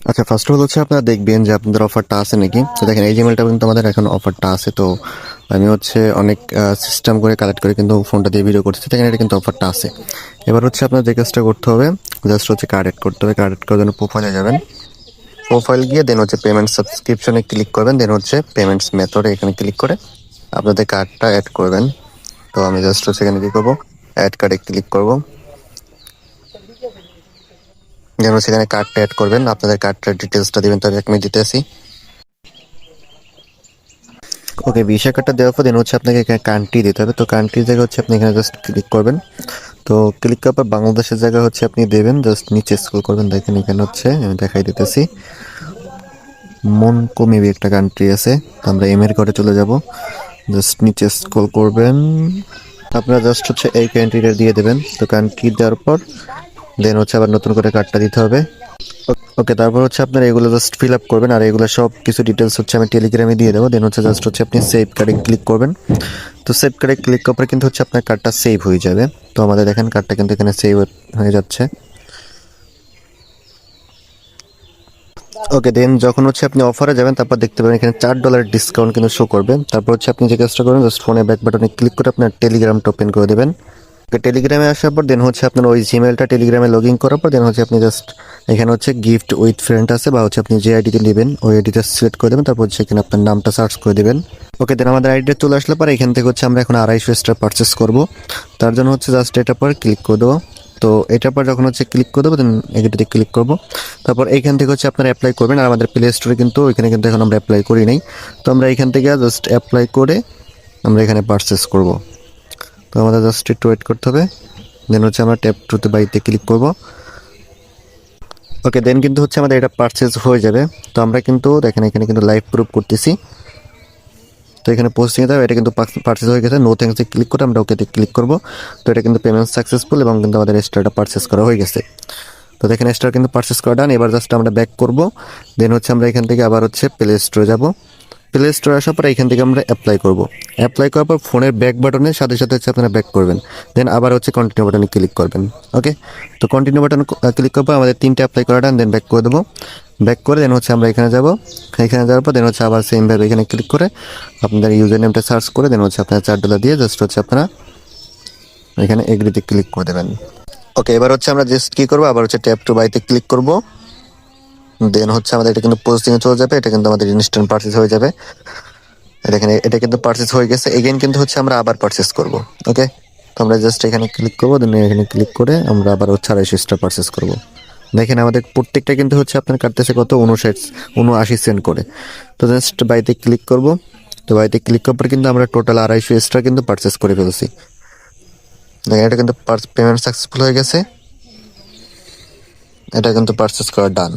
আচ্ছা, first of all হচ্ছে আপনারা দেখবেন যে আপনাদের অফারটা আছে নাকি। তো দেখেন এই জিমেলটা কিন্তু আমাদের এখন অফারটা আছে। তো আমি হচ্ছে অনেক সিস্টেম করে কালেক্ট করে কিন্তু ফোনটা দিয়ে ভিডিও করছি, দেখেন এটা কিন্তু অফারটা আছে। এবার হচ্ছে আপনার যে কাজটা করতে হবে, জাস্ট হচ্ছে কার্ড এড করতে হবে। কার্ড এড করার জন্য প্রোফাইলে যাবেন, প্রোফাইল গিয়ে দেন হচ্ছে পেমেন্ট সাবস্ক্রিপশনে ক্লিক করবেন, দেন হচ্ছে পেমেন্টস মেথডে এখানে ক্লিক করে আপনাদের কার্ডটা অ্যাড করবেন। তো আমি জাস্ট হচ্ছে এখানে কী করবো, অ্যাড কার্ডে ক্লিক করবো, যেন সেখানে কার্ডটা অ্যাড করবেন, আপনাদের কার্ডটার ডিটেলসটা দেবেন। তবে আমি দিতেছি। ওকে, ভিসা কার্ডটা দেওয়ার পর দেন হচ্ছে আপনাকে এখানে কান্ট্রি দিতে হবে। তো কান্ট্রির জায়গা হচ্ছে আপনি এখানে জাস্ট ক্লিক করবেন। তো ক্লিক করার পর বাংলাদেশের জায়গা হচ্ছে আপনি দেবেন, জাস্ট নিচে স্ক্রল করবেন। দেখেন এখানে হচ্ছে আমি দেখাই দিতেছি, মনকো মেবি একটা কান্ট্রি আছে। তো আমরা এম এর ঘরে চলে যাব, জাস্ট নিচে স্ক্রল করবেন, আপনারা জাস্ট হচ্ছে এই কান্ট্রিটা দিয়ে দেবেন। তো কান্ট্রি দেওয়ার পর দেন হচ্ছে আবার নতুন করে কার্ডটা দিতে হবে। ওকে, তারপর হচ্ছে আপনারা এগুলো জাস্ট ফিল আপ করবেন, আর এগুলো সব কিছু ডিটেলস হচ্ছে আমি টেলিগ্রামে দিয়ে দেবো। দেন হচ্ছে জাস্ট হচ্ছে আপনি সেভ কার্ডে ক্লিক করবেন। তো সেভ কার্ডে ক্লিক করার পরে কিন্তু হচ্ছে আপনার কার্ডটা সেভ হয়ে যাবে। তো আমাদের দেখেন কার্ডটা কিন্তু এখানে সেভ হয়ে যাচ্ছে। ওকে, দেন যখন হচ্ছে আপনি অফারে যাবেন তারপর দেখতে পাবেন এখানে $4 ডিসকাউন্ট কিন্তু শো করবে। তারপর হচ্ছে আপনি যে কাজটা করবেন, জাস্ট ফোনে ব্যাক বাটনে ক্লিক করে আপনার টেলিগ্রামটা ওপেন করে দেবেন। টেলিগ্রামে আসার পর দেন হচ্ছে আপনার ওই জিমেলটা টেলিগ্রামে লগ ইন করার পর দেন হচ্ছে আপনি জাস্ট এখানে হচ্ছে গিফট উইথ ফ্রেন্ড আছে, বা হচ্ছে আপনি যে আইডিতে নেবেন ওই আইডিটা সিলেক্ট করে দেবেন। তারপর হচ্ছে এখানে আপনার নামটা সার্চ করে দেবেন। ওকে, দেন আমাদের আইডিটা চলে আসলে পরে এখান থেকে হচ্ছে আমরা এখন 250 স্টার পারচেস করব। তার জন্য হচ্ছে জাস্ট এটার পর ক্লিক করে দেবো। তো এটার পর যখন হচ্ছে ক্লিক করে দেবো দেন এটাতে ক্লিক করবো। তারপর এইখান থেকে হচ্ছে আপনারা অ্যাপ্লাই করবেন। আর আমাদের প্লে স্টোরে কিন্তু ওইখানে কিন্তু এখন আমরা অ্যাপ্লাই করি নাই। তো আমরা এখান থেকে জাস্ট অ্যাপ্লাই করে আমরা এখানে পারচেস করব। তো আমাদের জাস্ট একটু ওয়েট করতে হবে। দেন হচ্ছে আমরা ট্যাপ টুতে বাইতে ক্লিক করব। ওকে, দেন কিন্তু হচ্ছে আমাদের এটা পারচেজ হয়ে যাবে। তো আমরা কিন্তু দেখেন এখানে কিন্তু লাইভ প্রুফ করতেছি। তো এখানে পোস্টিং এ এটা কিন্তু পারচেজ হয়ে গেছে। নো থ্যাঙ্কসে ক্লিক করে আমরা ওকেতে ক্লিক করব। তো এটা কিন্তু পেমেন্ট সাকসেসফুল এবং কিন্তু আমাদের স্টারটা পারচেজ করা হয়ে গেছে। তো দেখেন স্টার কিন্তু পারচেস করা ডান। এবার জাস্ট আমরা ব্যাক করব। দেন হচ্ছে আমরা এখান থেকে আবার হচ্ছে প্লে স্টোরে যাব। প্লে স্টোরে আসার পর এখান থেকে আমরা অ্যাপ্লাই করব। অ্যাপ্লাই করার পর ফোনের ব্যাক বাটনের সাথে সাথে হচ্ছে আপনারা ব্যাক করবেন। দেন আবার হচ্ছে কন্টিনিউ বাটনে ক্লিক করবেন। ওকে, তো কন্টিনিউ বাটন ক্লিক করার পর আমাদের 3টে অ্যাপ্লাই করা ডান। দেন ব্যাক করে দেবো। ব্যাক করে দেন হচ্ছে আমরা এখানে যাব। এখানে যাওয়ার পর দেন হচ্ছে আবার সেমভাবে এখানে ক্লিক করে আপনাদের ইউজার নেমটা সার্চ করে দেন হচ্ছে আপনারা $4 দিয়ে জাস্ট হচ্ছে আপনারা এখানে এগ্রিতে ক্লিক করে দেবেন। ওকে, এবার হচ্ছে আমরা জাস্ট কি করবো, আবার হচ্ছে ট্যাপ টু বাইতে ক্লিক করব। দেন হচ্ছে আমাদের এটা কিন্তু পোস্টিংয়ে চলে যাবে। এটা কিন্তু আমাদের ইনস্ট্যান্ট পারচেজ হয়ে যাবে। এখানে এটা কিন্তু পারচেজ হয়ে গেছে। এগেইন কিন্তু হচ্ছে আমরা আবার পারচেজ করব। ওকে, তো আমরা জাস্ট এখানে ক্লিক করবো। দেন এখানে ক্লিক করে আমরা আবার হচ্ছে 250 স্টার পারচেজ করব। দেখেন আমাদের প্রত্যেকটা কিন্তু হচ্ছে আপনার কাটতেছে কত, 79 সেন্ট করে। তো জাস্ট বাইতে ক্লিক করব। তো বাইতে ক্লিক করার পর কিন্তু আমরা টোটাল 250 স্টার কিন্তু পারচেজ করে ফেলছি। দেখেন এটা কিন্তু পেমেন্ট সাকসেসফুল হয়ে গেছে। এটা কিন্তু পারচেজ করা ডান।